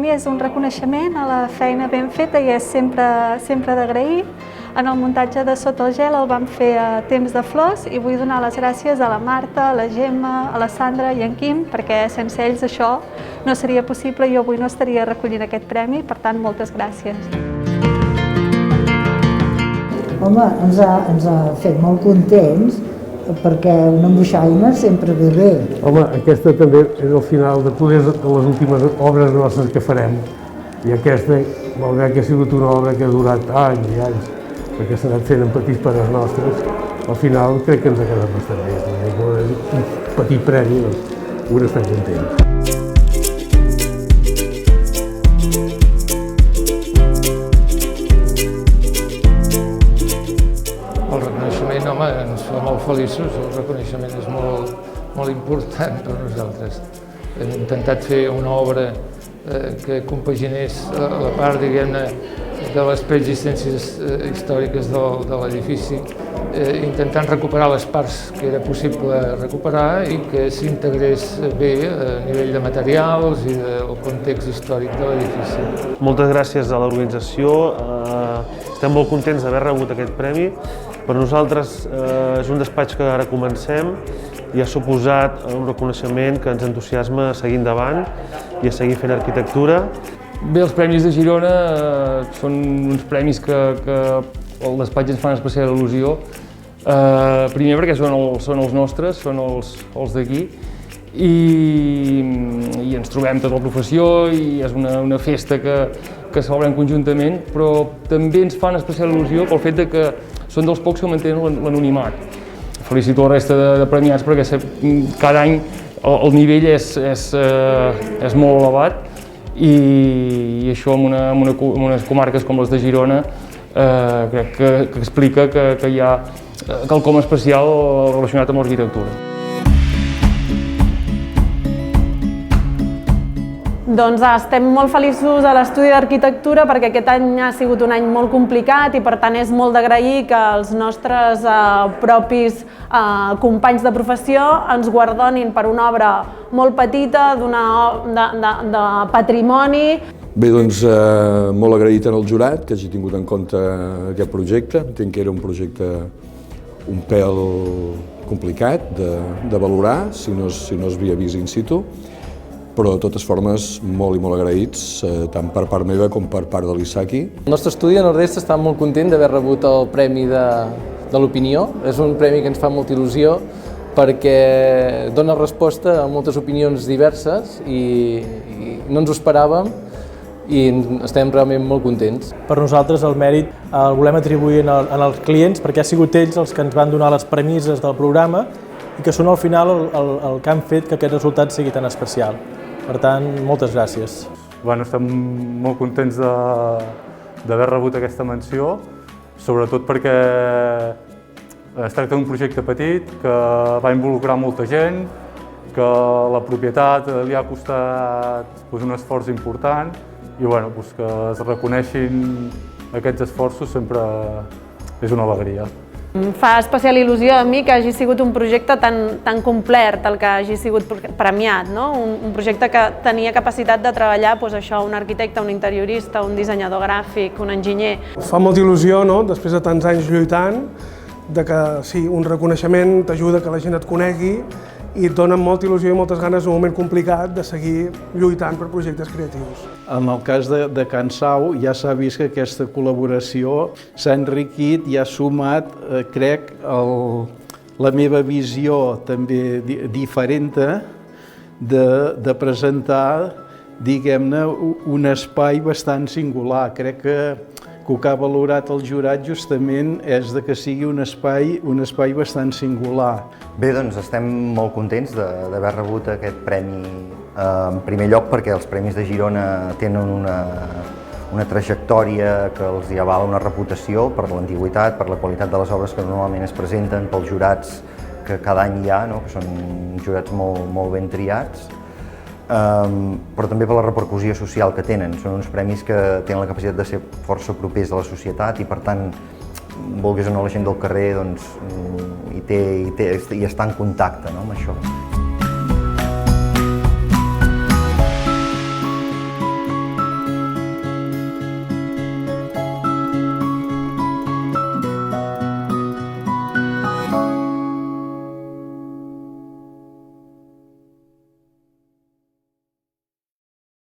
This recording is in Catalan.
premi és un reconeixement a la feina ben feta i és sempre d'agrair. En el muntatge de Sota el gel el vam fer a Temps de flors i vull donar les gràcies a la Marta, a la Gemma, a la Sandra i en Quim, perquè sense ells això no seria possible i jo avui no estaria recollint aquest premi, per tant, moltes gràcies. Home, ens ha fet molt contents perquè una emboixaina sempre ve bé. Home, aquesta també és el final de totes les últimes obres nostres que farem. I aquesta, malgrat que ha sigut una obra que ha durat anys i anys, perquè s'ha anat fent en petits pares nostres, al final crec que ens ha quedat bastant bé. Un petit premi, doncs, un està content. El reconeixement, home, ens fa molt feliços, el reconeixement és molt important per nosaltres. Hem intentat fer una obra que compaginés la part, diguem-ne, de les preexistències històriques de l'edifici, intentant recuperar les parts que era possible recuperar i que s'integrés bé a nivell de materials i del context històric de l'edifici. Moltes gràcies a l'organització, estem molt contents d'haver rebut aquest premi. Per nosaltres és un despatx que ara comencem i ha suposat un reconeixement que ens entusiasma a seguir endavant i a seguir fent arquitectura. Bé, els Premis de Girona són uns premis que el despatx ens fan especial il·lusió. Primer perquè són els nostres, són els d'aquí, i ens trobem tota la professió i és una festa que celebrem conjuntament, però també ens fan especial il·lusió pel fet que són dels pocs que mantenen l'anonimat. Felicito la resta de premiats perquè cada any el nivell és molt elevat i això en unes comarques com les de Girona crec que explica que hi ha quelcom especial relacionat amb l'arquitectura. Doncs estem molt feliços a l'estudi d'arquitectura perquè aquest any ha sigut un any molt complicat i per tant és molt d'agrair que els nostres propis companys de professió ens guardonin per una obra molt petita, de patrimoni. Bé, doncs molt agraït al jurat que hagi tingut en compte aquest projecte. Entenc que era un projecte un pèl complicat de valorar si no es havia vist in situ, però de totes formes molt i molt agraïts, tant per part meva com per part de l'Isaki. El nostre estudi de Nord-est està molt content d'haver rebut el Premi de l'Opinió. És un premi que ens fa molta il·lusió perquè dona resposta a moltes opinions diverses i no ens ho esperàvem i estem realment molt contents. Per nosaltres el mèrit el volem atribuir als clients perquè ha sigut ells els que ens van donar les premisses del programa i que són al final el que han fet que aquest resultat sigui tan especial. Per tant, moltes gràcies. Estem molt contents d'haver rebut aquesta menció, sobretot perquè es tracta d'un projecte petit que va involucrar molta gent, que la propietat li ha costat un esforç important i que es reconeixin aquests esforços sempre és una alegria. Em fa especial il·lusió a mi que hagi sigut un projecte tan complet el que hagi sigut premiat, no? Un projecte que tenia capacitat de treballar un arquitecte, un interiorista, un dissenyador gràfic, un enginyer. Fa molta il·lusió, no? Després de tants anys lluitant, que sí, un reconeixement t'ajuda que la gent et conegui i et dona molta il·lusió i moltes ganes en un moment complicat de seguir lluitant per projectes creatius. En el cas de Can Sau ja s'ha vist que aquesta col·laboració s'ha enriquit i ha sumat, crec, la meva visió també diferent de presentar, diguem-ne, un espai bastant singular. Crec que el que ha valorat el jurat justament és que sigui un espai bastant singular. Bé, doncs estem molt contents d'haver rebut aquest premi en primer lloc perquè els Premis de Girona tenen una trajectòria que els hi avala una reputació per l'antiguitat, per la qualitat de les obres que normalment es presenten, pels jurats que cada any hi ha, que són jurats molt ben triats, però també per la repercussió social que tenen. Són uns premis que tenen la capacitat de ser força propers a la societat i, per tant, volgués o no, la gent del carrer hi està en contacte amb això.